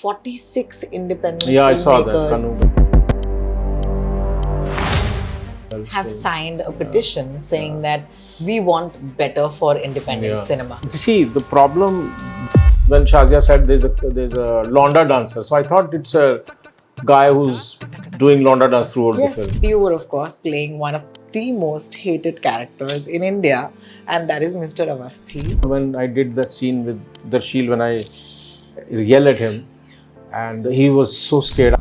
46 independent Yeah, I saw that. filmmakers Kanu. have signed a petition saying that we want better for independent cinema. You see, the problem when Shazia said there's a Londa dancer, so I thought it's a guy who's doing Londa dance throughout the film. Yes, you were of course playing one of the most hated characters in India, and that is Mr. Avasthi. When I did that scene with Darshil, when I yell at him, and he was so scared.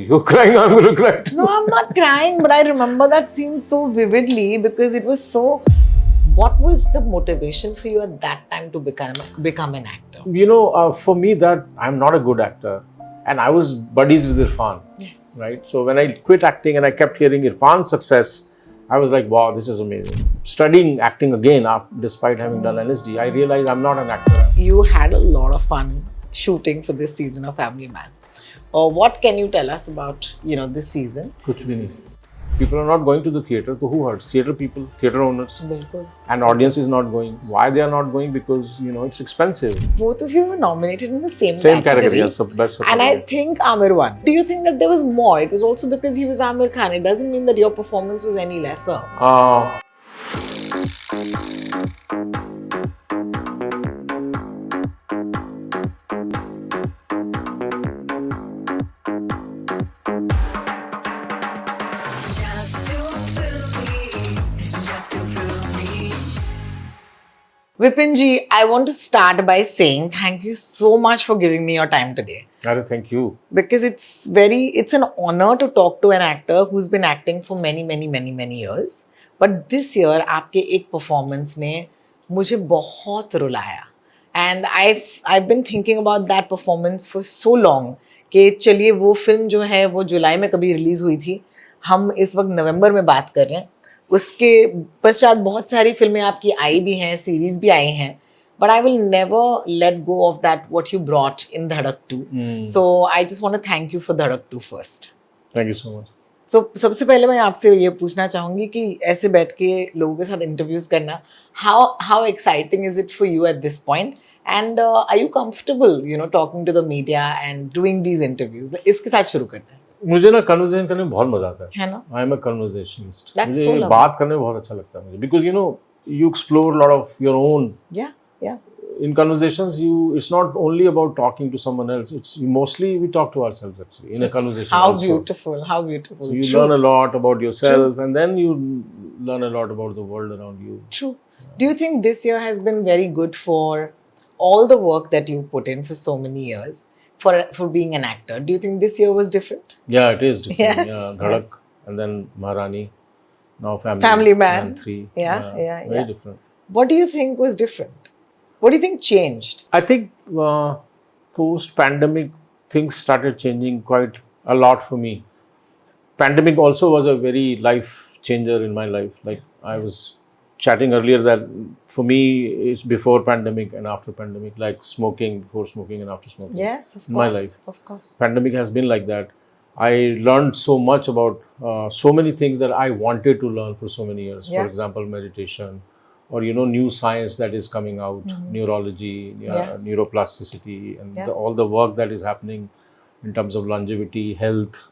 You're crying, I'm going to cry too. No, I'm not crying, but I remember that scene so vividly because it was so. What was the motivation for you at that time to become an actor? You know, for me, that I'm not a good actor, and I was buddies with Irfan. Yes. Right. So when I quit acting and I kept hearing Irfan's success, I was like, wow, this is amazing. Studying acting again, despite having done LSD, I realized I'm not an actor. You had a lot of fun shooting for this season of Family Man. What can you tell us about this season? Kuch bhi nahi. People are not going to the theatre, so who hurts? Theatre people, theatre owners. Bilkul. And audience is not going. Why they are not going? Because it's expensive. Both of you were nominated in the same category. Yes, best. And I think Aamir won. Do you think that there was more? It was also because he was Aamir Khan. It doesn't mean that your performance was any lesser. Vipin ji, I want to start by saying thank you so much for giving me your time today. Thank you. Because it's an honor to talk to an actor who's been acting for many years. But this year, आपके एक performance ने मुझे बहुत रुलाया. And I've been thinking about that performance for so long कि चलिए वो film जो है वो जुलाई में कभी release हुई थी. हम इस वक्त नवंबर में बात कर रहे हैं. उसके पश्चात बहुत सारी फिल्में आपकी आई भी हैं, सीरीज भी आई हैं. But I will never let go of that what you brought in Dhadak 2. So I just want to thank you for Dhadak 2 first. Thank you so much. So सबसे पहले मैं आपसे ये पूछना चाहूँगी कि ऐसे बैठ के लोगों के साथ इंटरव्यूज करना, how exciting is it for you at this point? And are you comfortable, talking to the media and doing these interviews? इसके साथ शुरू करते हैं. मुझे ना कन्वर्सेशन करने में बहुत मजा आता है ना? I am a कन्वर्सेशनिस्ट. That's मुझे so lovely. बात करने में बहुत अच्छा लगता है मुझे, because you explore a lot of your own. Yeah. In conversations, it's not only about talking to someone else. It's mostly we talk to ourselves actually in a conversation. How also. beautiful. You True. learn a lot about yourself, and then you learn a lot about the world around you. True. Do you think this year has been very good for all the work that you put in for so many years for being an actor? Do you think this year was different? Yeah, it is different. Yes, Yeah, Dhadak, yes. and then Maharani, now Family Man. 3. Yeah. Very different. What do you think was different? What do you think changed? I think post-pandemic things started changing quite a lot for me. Pandemic also was a very life changer in my life. Like I was chatting earlier that for me it's before pandemic and after pandemic, like smoking, before smoking and after smoking. Yes, of course. My life. Of course. Pandemic has been like that. I learned so much about so many things that I wanted to learn for so many years. Yeah. For example, meditation, or new science that is coming out, neurology, Yes. neuroplasticity, and Yes. all the work that is happening in terms of longevity, health.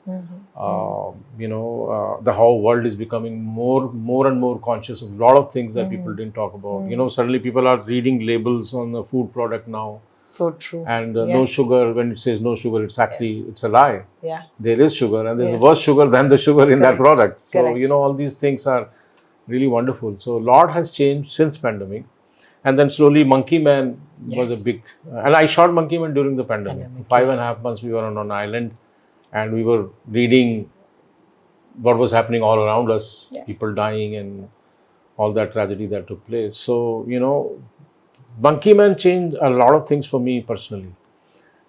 The whole world is becoming more and more conscious of a lot of things that people didn't talk about. Suddenly people are reading labels on the food product now, So true. and no Yes. sugar. When it says no sugar, it's actually Yes. it's a lie. Yeah. There is sugar, and there's Yes. worse sugar than the sugar in that Correct. product. So Correct. all these things are really wonderful. So a lot has changed since pandemic, and then slowly Monkey Man was a Yes. big, and I shot Monkey Man during the pandemic. Pandemic, 5.5 months we were on an island, and we were reading what was happening all around us, Yes. people dying and all that tragedy that took place. So Monkey Man changed a lot of things for me personally.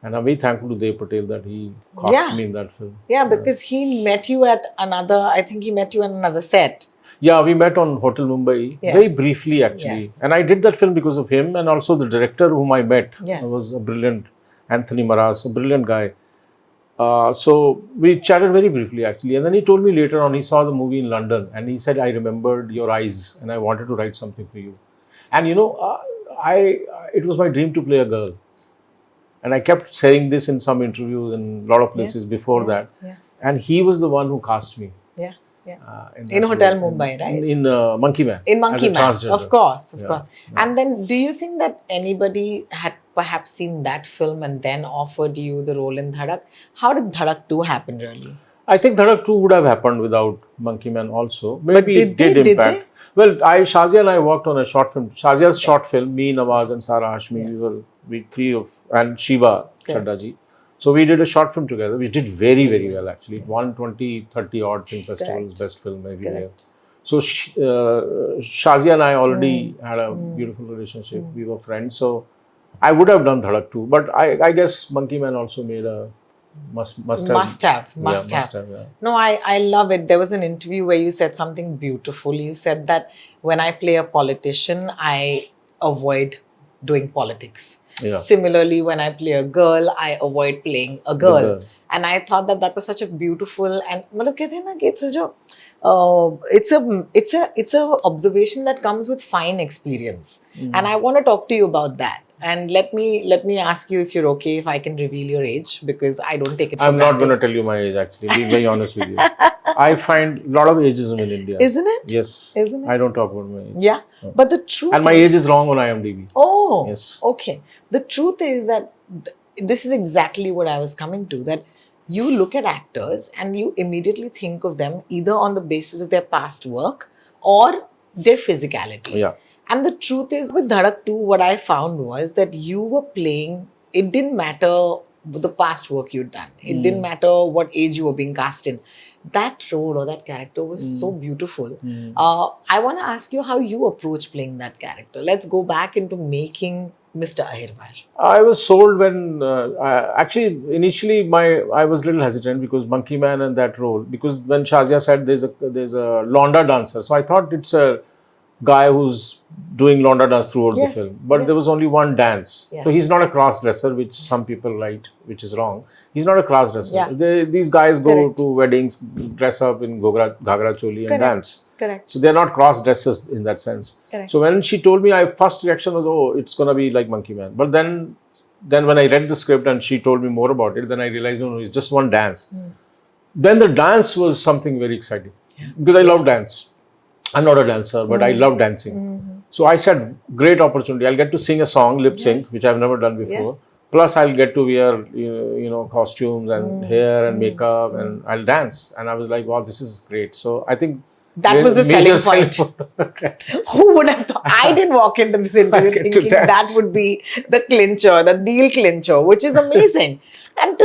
And I'm very thankful to Dev Patel that he cast Yeah. me in that film. Yeah, because he met you at I think he met you on another set. Yeah, we met on Hotel Mumbai, Yes. very briefly actually. Yes. And I did that film because of him, and also the director whom I met Yes. was a brilliant, Anthony Maras, a brilliant guy. So we chatted very briefly actually. And then he told me later on, he saw the movie in London, and he said, I remembered your eyes and I wanted to write something for you. And it was my dream to play a girl. And I kept saying this in some interviews and a lot of places before that. Yeah. And he was the one who cast me Yeah. Yeah. in In that Hotel role, Mumbai, right? in Monkey Man, In as Monkey a Man, transgender. of course, of Yeah, course. yeah. And then, do you think that anybody had perhaps seen that film and then offered you the role in Dhadak? How did Dhadak 2 happen, really? I think Dhadak 2 would have happened without Monkey Man also. Maybe did it did they? Did impact. they? Well, Shazia and I worked on a short film. Shazia's short Yes. film, me, Nawaz, and Yes. Sara Hashmi, Yes. we three of, and Shiva Correct. Chaddaji. So we did a short film together, which did very, very well actually. It won 20, 30 odd film festivals, Correct. best film everywhere. Correct. So Shazia and I already had a beautiful relationship. We were friends. So I would have done Dhadak 2. But I guess Monkey Man also made a must have. Must have. Yeah. No, I love it. There was an interview where you said something beautiful. You said that when I play a politician, I avoid doing politics. Yeah. Similarly, when I play a girl, I avoid playing a girl. girl. And I thought that was such a beautiful and मतलब कहते हैं ना कि it's a observation that comes with fine experience. And I want to talk to you about that. And let me ask you if you're okay if I can reveal your age, because I don't take it for I'm not granted. going to tell you my age actually, being very honest with you. I find a lot of ageism in India. Isn't it? Yes. Isn't it? I don't talk about my age. Yeah. But the truth And my age is wrong on IMDb. Oh, Yes. okay. The truth is that this is exactly what I was coming to, that you look at actors and you immediately think of them either on the basis of their past work or their physicality. Yeah. And the truth is, with Dhadak 2, what I found was that you were playing, it didn't matter the past work you'd done. It didn't matter what age you were being cast in. That role or that character was so beautiful. I want to ask you how you approach playing that character. Let's go back into making Mr. Ahirwar. I was sold when actually initially I was a little hesitant because Monkey Man and that role, because when Shazia said there's a Londa dancer, so I thought it's a guy who's doing Londa dance throughout Yes, the film, but yes. there was only one dance. Yes. So he's not a cross dresser, which some people write, which is wrong. He's not a cross dresser. Yeah. These guys go Correct. to weddings, dress up in Ghagra Choli and Correct. dance. Correct. So they're not cross dressers in that sense. Correct. So when she told me, my first reaction was, oh, it's gonna be like Monkey Man. But then when I read the script and she told me more about it, then I realized, no, it's just one dance. Then the dance was something very exciting because I love dance. I'm not a dancer, but I love dancing. So I said, great opportunity. I'll get to sing a song, lip sync, which I've never done before. Yes. Plus, I'll get to wear, costumes and hair and makeup, and I'll dance. And I was like, wow, this is great. So I think That was the major selling point. Who would have thought? I didn't walk into this interview get to thinking that dance. would be the clincher, the deal clincher, which is amazing. And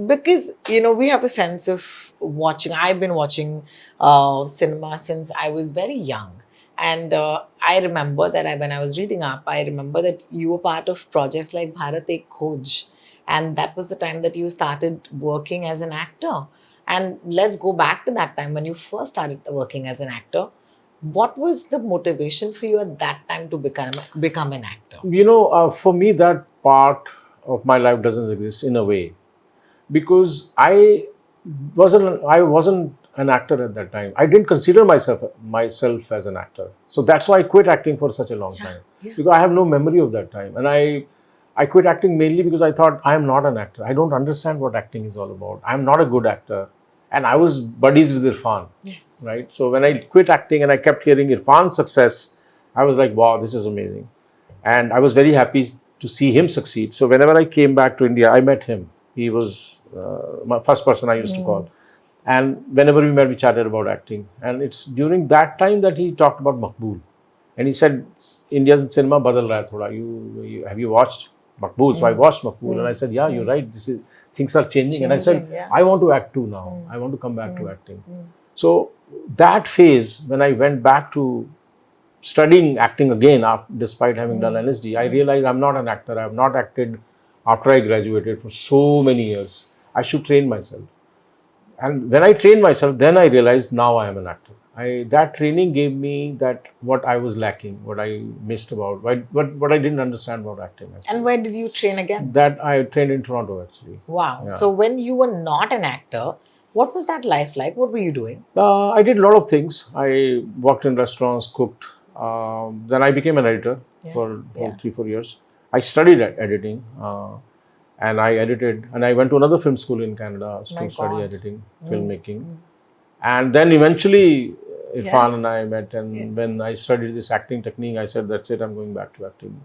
because, we have a sense of watching. I've been watching cinema since I was very young. And I remember that when I was reading up, I remember that you were part of projects like Bharat Ek Khoj. And that was the time that you started working as an actor. And let's go back to that time when you first started working as an actor. What was the motivation for you at that time to become an actor? For me, that part of my life doesn't exist in a way, because I wasn't an actor at that time. I didn't consider myself as an actor. So that's why I quit acting for such a long time. Because I have no memory of that time. And I quit acting mainly because I thought I am not an actor. I don't understand what acting is all about. I'm not a good actor. And I was buddies with Irfan. Yes. Right? So when I quit acting and I kept hearing Irfan's success, I was like, wow, this is amazing. And I was very happy to see him succeed. So whenever I came back to India, I met him. He was my first person I used to call. And whenever we met, we chatted about acting. And it's during that time that he talked about Maqbool. And he said, Indian cinema badal raha hai thoda. Have you watched Maqbool? So I watched Maqbool and I said, yeah, you're right. Things are changing. And I said, I want to act too now. I want to come back to acting. So that phase, when I went back to studying acting again, despite having done LSD, I realized I'm not an actor. I have not acted after I graduated for so many years. I should train myself. And when I trained myself, then I realized now I am an actor. That training gave me that what I was lacking, what I missed about, what I didn't understand about acting. Actually. And where did you train again? That I trained in Toronto actually. Wow. Yeah. So when you were not an actor, what was that life like? What were you doing? I did a lot of things. I worked in restaurants, cooked. Then I became an editor for 3-4 years. I studied editing. and I edited, and I went to another film school in Canada My to study God. editing, filmmaking. And then eventually Irfan Yes. and I met, and when I studied this acting technique, I said, that's it, I'm going back to acting.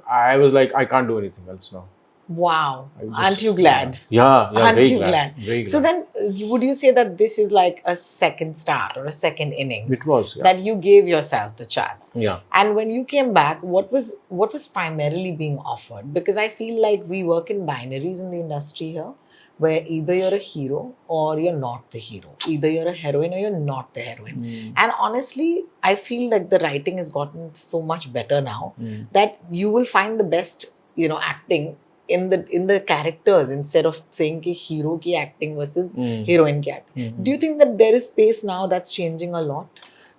I was like, I can't do anything else now. Wow. I Aren't just, you glad? yeah, Aren't very you glad, glad? very So glad. then, would you say that this is like a second start or a second innings It was, yeah. that you gave yourself the chance? Yeah. And when you came back, what was primarily being offered? Because I feel like we work in binaries in the industry here, where either you're a hero or you're not the hero. Either you're a heroine or you're not the heroine. And honestly, I feel like the writing has gotten so much better now that you will find the best, acting in the characters instead of saying ki hero ki acting versus heroine ki acting. Do you think that there is space now that's changing a lot?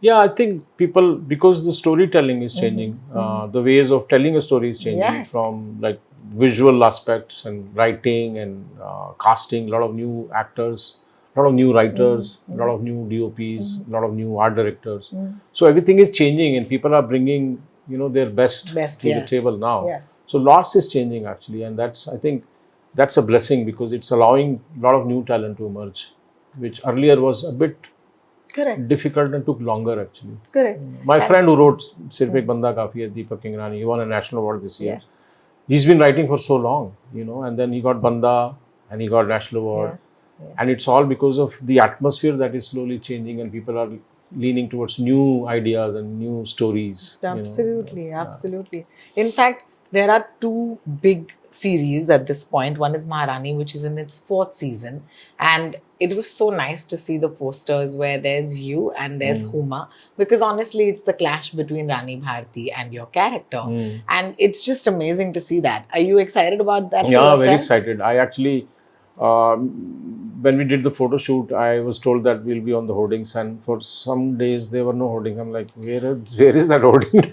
Yeah, I think people, because the storytelling is changing, the ways of telling a story is changing, Yes. from like visual aspects and writing and casting, a lot of new actors, a lot of new writers, a lot of new DOPs, a lot of new art directors. So everything is changing, and people are bringing, their best Best, to the yes. table now. Yes. So lots is changing actually, and I think that's a blessing, because it's allowing a lot of new talent to emerge, which earlier was a bit Correct. difficult and took longer actually. Correct. My friend who wrote Sirf Ek Banda Kafi hai, Deepak Kingrani, he won a national award this year. Yeah. He's been writing for so long, and then he got Banda and he got national award. Yeah. And it's all because of the atmosphere that is slowly changing, and people are leaning towards new ideas and new stories. Absolutely, absolutely. In fact, there are two big series at this point. One is Maharani, which is in its 4th season. And it was so nice to see the posters where there's you and there's Huma, because honestly, it's the clash between Rani Bharti and your character. And it's just amazing to see that. Are you excited about that? Yeah, very excited. I actually, when we did the photo shoot, I was told that we'll be on the hoardings, and for some days there were no hoardings. I'm like, where is that hoarding?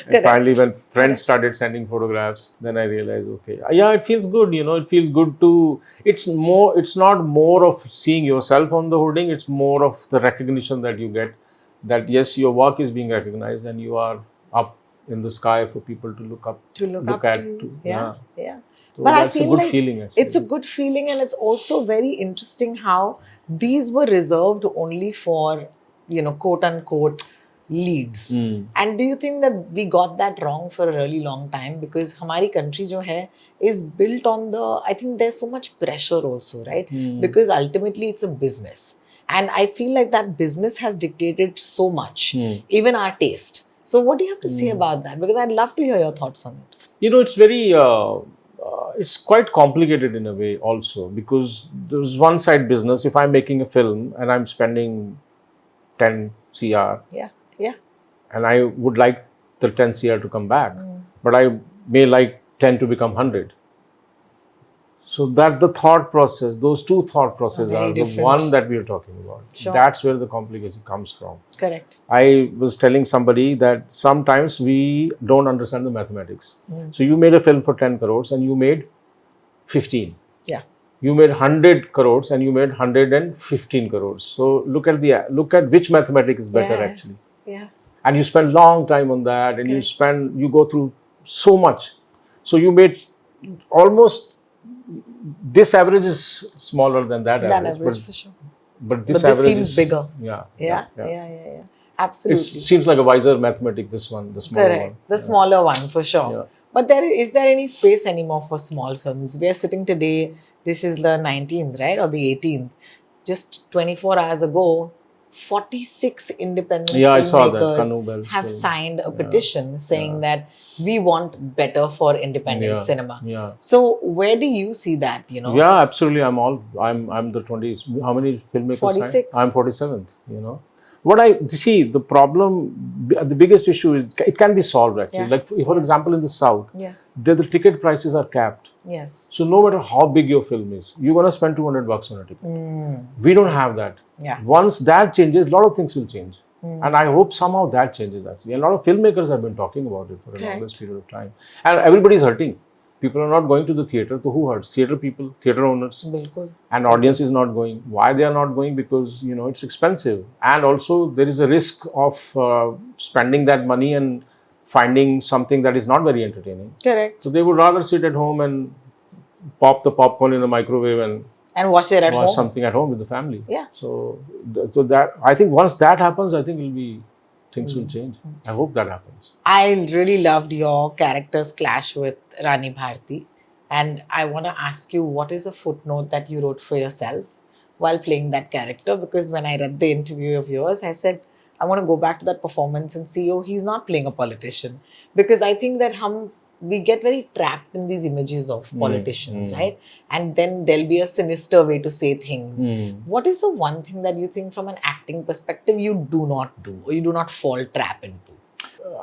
And finally, when friends started sending photographs, then I realized, okay, yeah, it feels good. It feels good to. It's not more of seeing yourself on the hoarding. It's more of the recognition that you get, that yes, your work is being recognized, and you are up in the sky for people to look up, look at. Yeah. So but I that's a feel good like feeling, actually. it's a good feeling, and it's also very interesting how these were reserved only for, quote unquote, leads. And do you think that we got that wrong for a really long time? Because hamari country jo hai is built on I think there's so much pressure also, right? Because ultimately it's a business. And I feel like that business has dictated so much, even our taste. So what do you have to say about that? Because I'd love to hear your thoughts on it. It's very, it's quite complicated in a way also, because there's one side business. If I'm making a film and I'm spending 10 CR, Yeah. and I would like the 10 CR to come back, but I may like 10 to become 100. So that the thought process, those two thought processes very are the different. one that we are talking about. Sure. That's where the complication comes from. Correct. I was telling somebody that sometimes we don't understand the mathematics. So you made a film for 10 crores and you made 15. Yeah. You made 100 crores and you made 115 crores. So look at which mathematics is better actually. Yes. And you spend long time on that, and Correct. you go through so much. So you made almost, this average is smaller than that average, but, for sure. But this But this average seems is bigger. Yeah. Absolutely. It seems like a wiser mathematic, this one, the smaller Correct. one. The smaller one, for sure. Yeah. But is there any space anymore for small films? We are sitting today, this is the 19th, right? Or the 18th. Just 24 hours ago, 46 independent I saw that. filmmakers Kanu Bell's have film. signed a petition saying that we want better for independent cinema. Yeah. So where do you see that, Yeah, absolutely. I'm the 20s. How many filmmakers 46. signed? I'm 47th, What I see, the problem, the biggest issue is it can be solved actually. Yes, Like, for example, in the South, Yes. the ticket prices are capped. Yes. So no matter how big your film is, you're going to spend $200 on a ticket. We don't have that. Yeah. Once that changes, a lot of things will change. And I hope somehow that changes actually. A lot of filmmakers have been talking about it for a longest period of time. And everybody's hurting. People are not going to the theatre. So who hurts? Theatre people, theatre owners. Bilkul. And audience is not going. Why they are not going? Because, it's expensive. And also there is a risk of spending that money and finding something that is not very entertaining. Correct. So they would rather sit at home and pop the popcorn in the microwave and And watch it at watch home. something at home with the family. Yeah. So, so that I think once that happens, I think things will change. I hope that happens. I really loved your character's clash with Rani Bharti. And I want to ask you, what is a footnote that you wrote for yourself while playing that character? Because when I read the interview of yours, I said, I want to go back to that performance and see, oh, he's not playing a politician. Because I think that we get very trapped in these images of politicians, right? And then there'll be a sinister way to say things. What is the one thing that you think from an acting perspective you do not do or you do not fall trap into?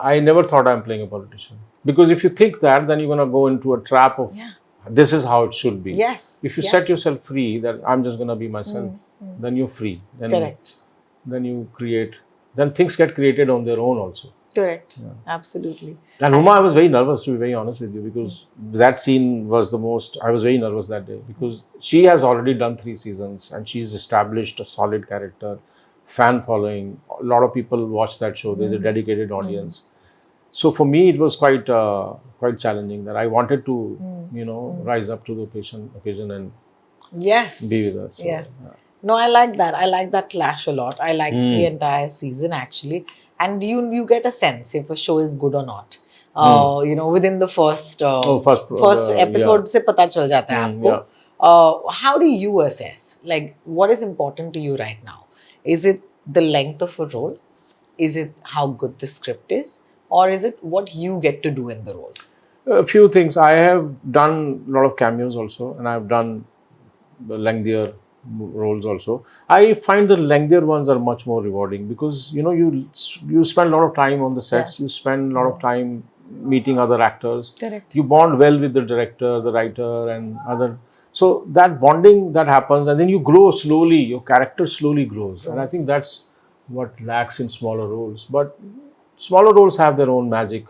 I never thought I'm playing a politician. Because if you think that, then you're going to go into a trap of this is how it should be. Yes. If you set yourself free, that I'm just going to be myself, then you're free. Then, Correct. Then you create, then things get created on their own also. Correct. Absolutely. And Huma, I was very nervous, to be very honest with you, because that scene was I was very nervous that day, because she has already done 3 seasons and she's established a solid character, fan following. A lot of people watch that show. There's a dedicated audience. So for me, it was quite challenging that I wanted to, rise up to the occasion and be with her. So, yes. No, I like that. I like that clash a lot. I like the entire season actually. And you get a sense if a show is good or not. Within the first episode se pata chal jata hai aapko. How do you assess? Like, what is important to you right now? Is it the length of a role? Is it how good the script is? Or is it what you get to do in the role? A few things. I have done a lot of cameos also, and I've done the lengthier roles also. I find the lengthier ones are much more rewarding because you spend a lot of time on the sets. You spend a lot of time meeting other actors. Correct. You bond well with the director, the writer, and other. So that bonding that happens, and then you grow slowly. Your character slowly grows, and I think that's what lacks in smaller roles. But smaller roles have their own magic.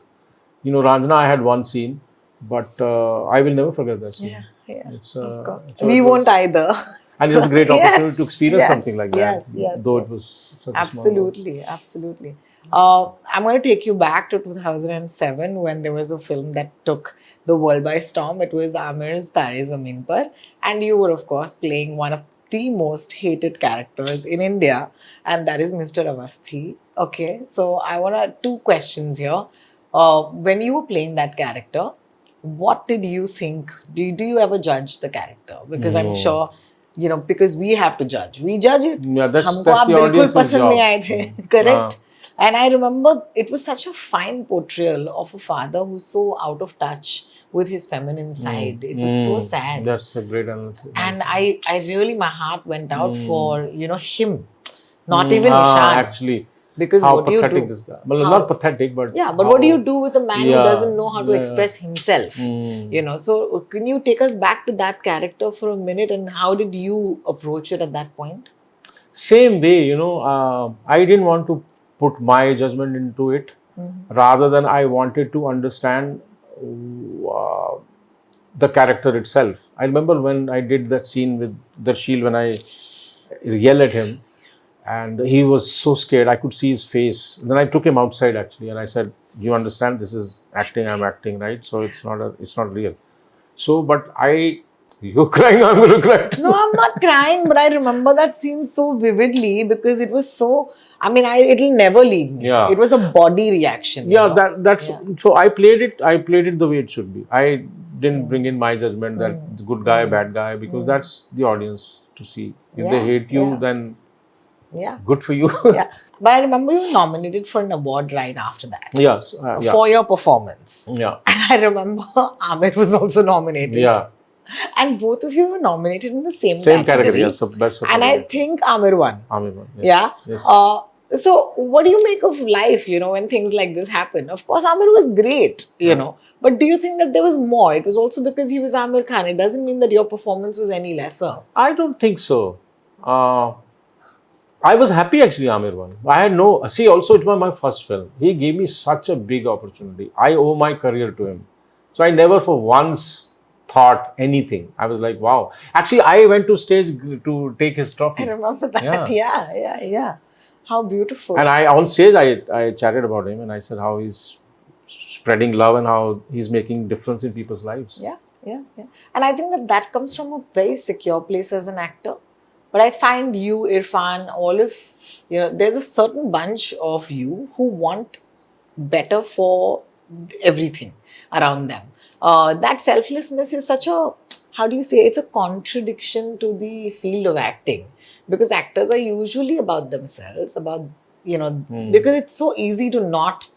Ranjana, I had one scene, but I will never forget that scene. Yeah, it's, of course. We won't either. And it was a great opportunity to experience something like that. Though it was such a small role. Absolutely. I'm going to take you back to 2007 when there was a film that took the world by storm. It was Aamir's Tare Zameen Par. And you were, of course, playing one of the most hated characters in India, and that is Mr. Avasthi. Okay, so I want 2 questions here. When you were playing that character, what did you think? Do you ever judge the character? Because I'm sure, because we have to judge. We judge it. Yeah, that's Humko the aap bilkul audience's pasand job. nahi aaye the. Correct. And I remember it was such a fine portrayal of a father who's so out of touch with his feminine side. It was so sad. That's a great analysis. And I really, my heart went out for, him, not even Ishan. Actually, because how what do you pathetic do? this guy. Well, not pathetic, but But what do you do with a man who doesn't know how to express himself? So can you take us back to that character for a minute, and how did you approach it at that point? Same way, I didn't want to put my judgment into it. Rather than I wanted to understand the character itself. I remember when I did that scene with Darshil, when I yelled at him and he was so scared, I could see his face. Then I took him outside actually and I said, you understand this is acting, I'm acting, right? So it's not real. So, but you're crying, I'm going to cry too. No, I'm not crying, but I remember that scene so vividly because it was so, it'll never leave me. Yeah. It was a body reaction. Yeah, so I played it the way it should be. I didn't bring in my judgment that the good guy, bad guy, because that's the audience to see. If they hate you, then good for you. But I remember you were nominated for an award right after that. Yes. For your performance. Yeah. And I remember Aamir was also nominated. Yeah. And both of you were nominated in the same category. Yes, best. And I think Aamir won. Aamir won. Yes. Yeah. Yes. So what do you make of life, when things like this happen? Of course, Aamir was great, But do you think that there was more? It was also because he was Aamir Khan. It doesn't mean that your performance was any lesser. I don't think so. I was happy actually Aamir won. Also it was my first film. He gave me such a big opportunity. I owe my career to him. So I never for once thought anything. I was like, wow. Actually, I went to stage to take his trophy. I remember that. Yeah. How beautiful. And on stage, I chatted about him and I said how he's spreading love and how he's making difference in people's lives. Yeah. And I think that comes from a very secure place as an actor. But I find you, Irfan, all of, there's a certain bunch of you who want better for everything around them. That selflessness is such a, how do you say, it's a contradiction to the field of acting, because actors are usually about themselves, about, because it's so easy to not,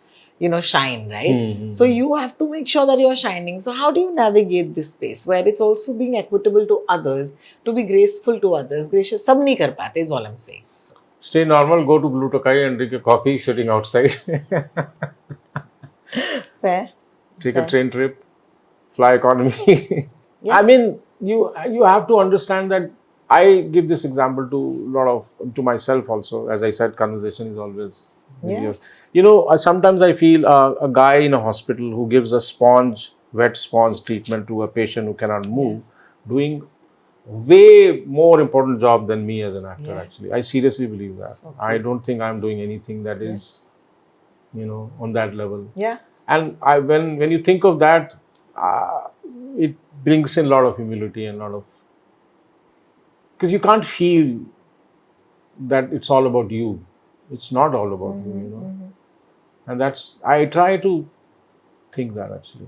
shine, right? So you have to make sure that you're shining. So how do you navigate this space where it's also being equitable to others, to be graceful to others? Gracious, sab nahi kar pate is all I'm saying. So. Stay normal, go to Blue Tokai and drink a coffee sitting outside. Fair. Take a train trip, fly economy. Yeah. I mean, you have to understand that I give this example to myself also. As I said, conversation is always easier. Yes. Sometimes I feel a guy in a hospital who gives a wet sponge treatment to a patient who cannot move, doing way more important job than me as an actor. Yeah. Actually, I seriously believe that. So I don't think I'm doing anything that is, on that level. Yeah. And when you think of that, it brings in a lot of humility and a lot of, because you can't feel that it's all about you. It's not all about you, and that's, I try to think that actually.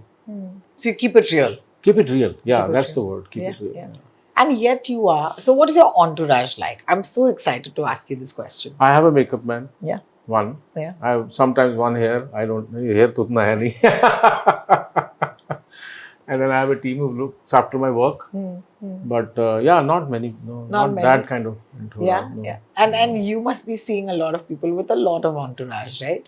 So you keep it real. Keep it real. Yeah, Keep it that's real. the word. Keep it real. Yeah. And yet you are. So what is your entourage like? I'm so excited to ask you this question. I have a makeup man. Yeah. One. Yeah. I have sometimes one hair. I don't. Hair to utna hai nahi. And then I have a team who looks after my work. But yeah, not many. No, not many. that kind of entourage. Yeah. No. Yeah. And you must be seeing a lot of people with a lot of entourage, right?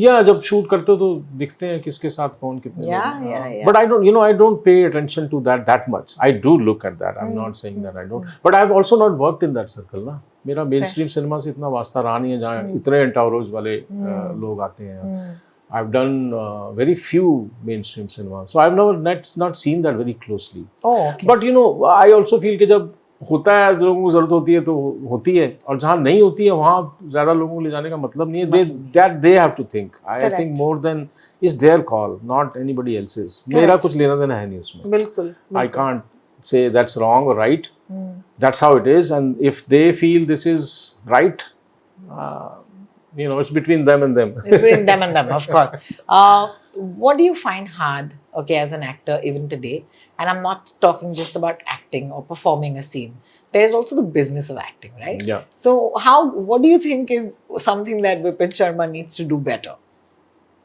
या जब shoot करते हो तो दिखते हैं किसके साथ कौन कितने Yeah. But I don't pay attention to that much. I do look at that. I'm not saying that I don't. But I've also not worked in that circle ना. मेरा mainstream cinema से इतना वास्ता रहा नहीं है जहाँ इतने entourage वाले लोग आते हैं. I've done very few mainstream cinema, so I've not seen that very closely. Oh, okay. But I also feel कि जब होता है, लोगों को जरूरत होती है तो होती है, और जहाँ नहीं होती है वहाँ ज्यादा लोगों को ले जाने का मतलब नहीं है. They have to think. I think more than is their call, not anybody else's. मेरा कुछ लेना देना है नहीं उसमें. बिल्कुल. I can't say that's wrong or right. That's how it is, and if they feel this is right, it's between them and them. It's between them and them, of course. What do you find hard, okay, as an actor even today? And I'm not talking just about acting or performing a scene. There's also the business of acting, right? Yeah. So what do you think is something that Vipin Sharma needs to do better?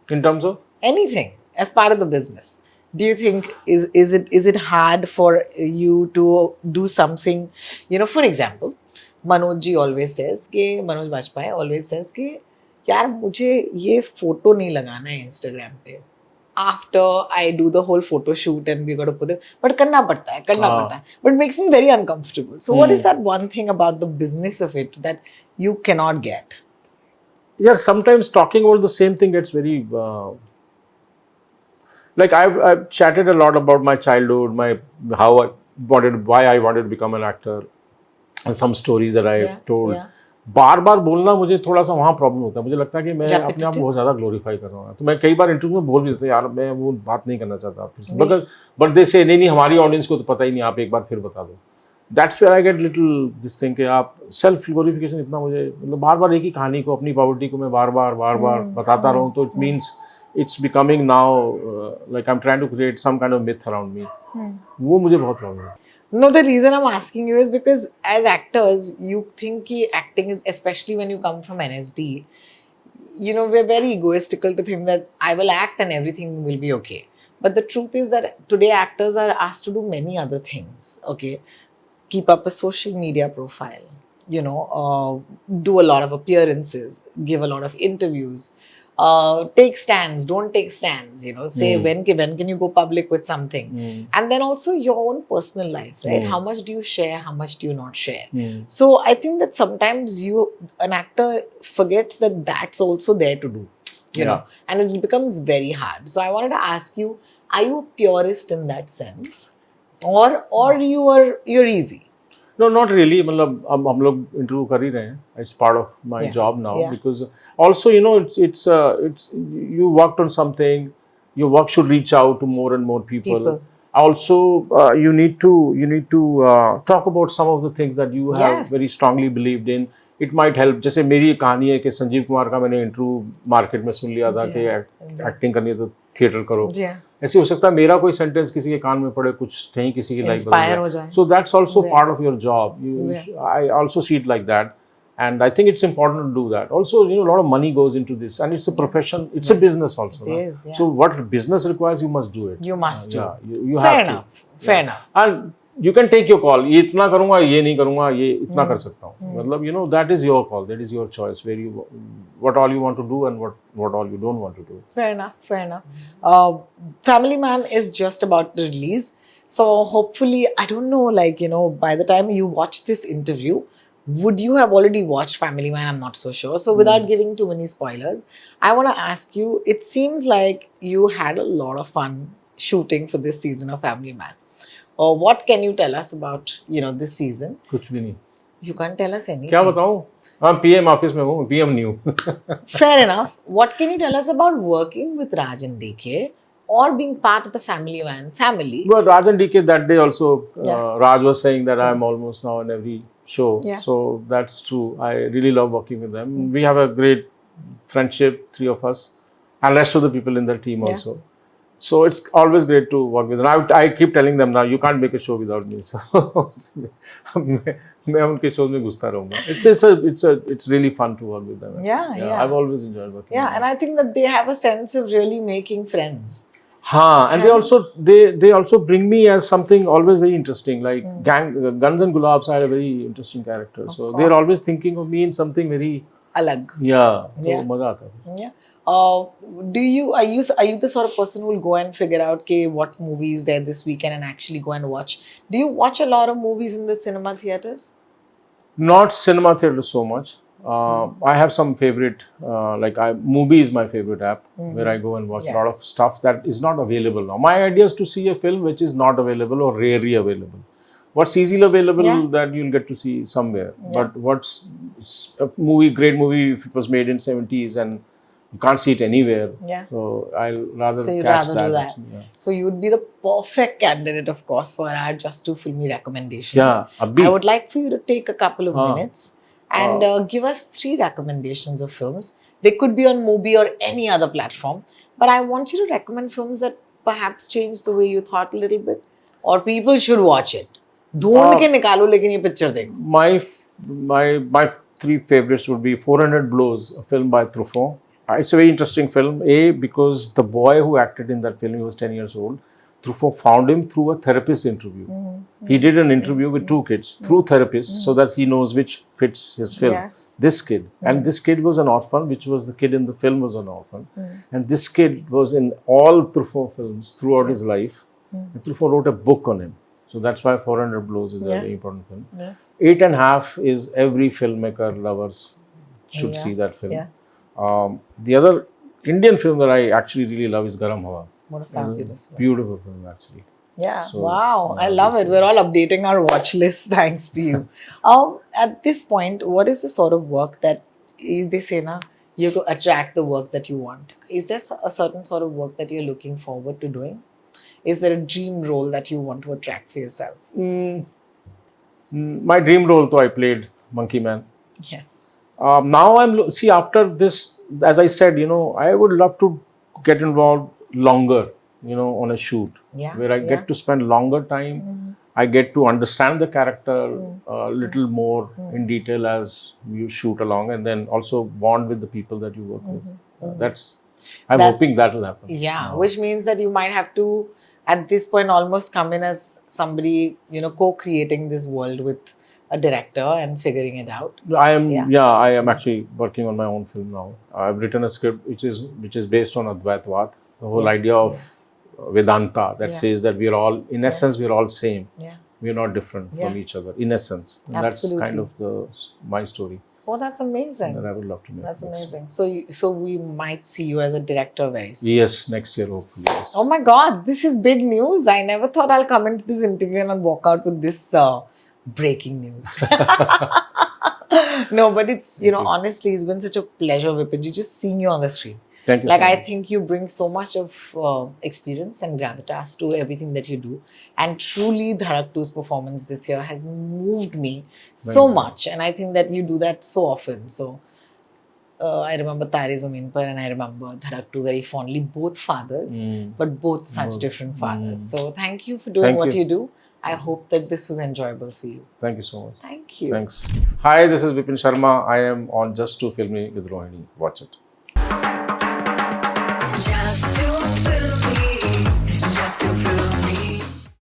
In terms of? Anything as part of the business. Do you think is it hard for you to do something? For example, Manoj Bajpayee always says कि यार मुझे ये photo नहीं लगाना है Instagram पे. After I do the whole photo shoot and we got to put it, but करना पड़ता है. But it makes me very uncomfortable. So what is that one thing about the business of it that you cannot get? Yeah, sometimes talking about the same thing gets very like I've chatted a lot about my childhood, why I wanted to become an actor, and some stories that I told. बार बार बोलना मुझे थोड़ा सा वहाँ problem होता है. मुझे लगता है कि मैं अपने आप को बहुत ज़्यादा ग्लोरीफाई कर रहा हूँ. तो मैं कई बार इंटरव्यू में बोल भी देता हूँ यार मैं वो बात नहीं करना चाहता फिर से. बट दे से नहीं हमारी ऑडियंस को तो पता ही नहीं, आप एक बार फिर बता दो. That's where I get little this thing कि आप सेल्फ ग्लोरिफिकेशन इतना मुझे मतलब बार बार एक ही कहानी को, अपनी पॉवर्टी को मैं बार बार बताता रहूँ, तो it means it's becoming now like I'm trying to create some kind of myth around me. वो मुझे बहुत प्रॉब्लम है. No, the reason I'm asking you is because as actors, you think that acting is, especially when you come from NSD, we're very egoistical to think that I will act and everything will be okay. But the truth is that today actors are asked to do many other things, okay? Keep up a social media profile, do a lot of appearances, give a lot of interviews, take stands, don't take stands, say when can you go public with something. And then also your own personal life, right? How much do you share, how much do you not share? So I think that sometimes an actor forgets that that's also there to do, you know, and it becomes very hard. So I wanted to ask you, are you a purist in that sense, or you're easy? No, not really. मतलब अब हम लोग interview कर ही रहे हैं. It's part of my Yeah. job now Yeah. because also it's you worked on something. Your work should reach out to more and more people. Also, you need to talk about some of the things that you have Yes. very strongly believed in. It might help. जैसे मेरी कहानी है कि संजीव कुमार का मैंने interview market में सुन लिया था कि एक्टिंग करनी है तो थिएटर करो. जी. ऐसे हो सकता है मेरा कोई सेंटेंस किसी के कान में पड़े, कुछ कहीं किसी की लाइफ Inspire हो जाए. So that's also Yeah. part of your job. I also see it like that, and I think it's important to do that. Also, a lot of money goes into this, and it's a profession. It's a business also. It is, yeah. So what business requires, you must do it. You must do. Yeah, you Fair have enough. to. Fair enough. And you can take your call. ये इतना करूँगा, ये नहीं करूँगा, ये इतना कर सकता हूँ. मतलब that is your call. That is your choice. What all you want to do and what all you don't want to do. Fair enough. Fair enough. Family Man is just about to release. So hopefully, I don't know, like, by the time you watch this interview, would you have already watched Family Man? I'm not so sure. So without giving too many spoilers, I want to ask you, it seems like you had a lot of fun shooting for this season of Family Man. Or what can you tell us about, this season? कुछ भी नहीं. You can't tell us anything. क्या बताऊँ? हाँ, PM office में हूँ, PM नहीं हूँ. Fair enough. What can you tell us about working with Raj and DK or being part of the Family Man family? Well, Raj and DK, that day also, Yeah. Raj was saying that I'm almost now in every show. Yeah. So that's true. I really love working with them. We have a great friendship, three of us, and rest of the people in the team Yeah. also. So it's always great to work with them. I keep telling them now, you can't make a show without me. So मैं उनके show में घुसता रहूँगा. It's really fun to work with them. Yeah. I've always enjoyed working. Yeah, with them. and I think that they have a sense of really making friends. And they also bring me as something always very interesting. Like Guns and Gulabs, I had a very interesting character. Of So course. they're always thinking of me in something very Alag. yeah. Yeah. So मजा आता है. Yeah. Are you the sort of person who will go and figure out what movie is there this weekend and actually go and watch? Do you watch a lot of movies in the cinema theaters? Not cinema theater so much. I have some favorite, Movie is my favorite app where I go and watch a lot Yes. of stuff that is not available now. My idea is to see a film which is not available or rarely available. What's easily available Yeah. that you'll get to see somewhere. Yeah. But what's a great movie if it was made in 70s and you can't see it anywhere. Yeah. So I'll rather So you'd catch rather do that. actually, yeah. So you'd be the perfect candidate, of course, for our Just Two Filmy recommendations. Yeah, Abhi. I would like for you to take a couple of Ah. minutes and give us 3 recommendations of films. They could be on Mubi or any other platform, but I want you to recommend films that perhaps change the way you thought a little bit, or people should watch it. ढूंढ के निकालो लेकिन ये picture देखो. My 3 favorites would be 400 Blows, a film by Truffaut. It's a very interesting film. Because the boy who acted in that film, he was 10 years old. Truffaut found him through a therapist interview. He did an interview with 2 kids through therapists so that he knows which fits his film. Yes. This kid. And this kid was an orphan, which was the kid in the film was an orphan. And this kid was in all Truffaut films throughout his life. And Truffaut wrote a book on him. So that's why 400 Blows is a very important film. Yeah. 8.5 is every filmmaker lovers should Yeah. see that film. Yeah. The other Indian film that I actually really love is Garam Hawa. What a fabulous one. Beautiful film actually. Yeah, So, wow, I yeah, love it. We're all updating our watch list thanks to you. At this point, what is the sort of work that they say na, you have to attract the work that you want? Is there a certain sort of work that you're looking forward to doing? Is there a dream role that you want to attract for yourself? My dream role, though, I played Monkey Man. Yes. Now after this, as I said, I would love to get involved longer, on a shoot. Yeah, Where I yeah. get to spend longer time. I get to understand the character a little more in detail as you shoot along, and then also bond with the people that you work with. I'm That's- hoping that will happen. Yeah, which means that you might have to, at this point, almost come in as somebody, co-creating this world with a director and figuring it out. I am Yeah. I am actually working on my own film now. I've written a script which is based on Advaitwad, the whole idea of Vedanta that Yeah. says that we are all, in essence, we are all same. Yeah. We are not different from Yeah. each other, in essence. And that's kind Absolutely. of my story Oh, that's amazing. that I would love to make. That's next. amazing. So we might see you as a director very soon. Yes, next year hopefully. Yes. Oh my God, this is big news. I never thought I'll come into this interview and walk out with this breaking news. No, but it's, you know, honestly, it's been such a pleasure, Vipin, just seeing you on the screen. Thank you. Like, so I much. think you bring so much of experience and gravitas to everything that you do. And truly, Dhadak 2's performance this year has moved me so you. much. And I think that you do that so often. So, I remember Tare Zameen Par and I remember Dhadak 2 very fondly. Both fathers, but both such different fathers. So, thank you for doing Thank what you. you do. I hope that this was enjoyable for you. Thank you so much. Thank you. Thanks. Hi, this is Vipin Sharma. I am on Just Too Filmy with Rohini. Watch it. Just to film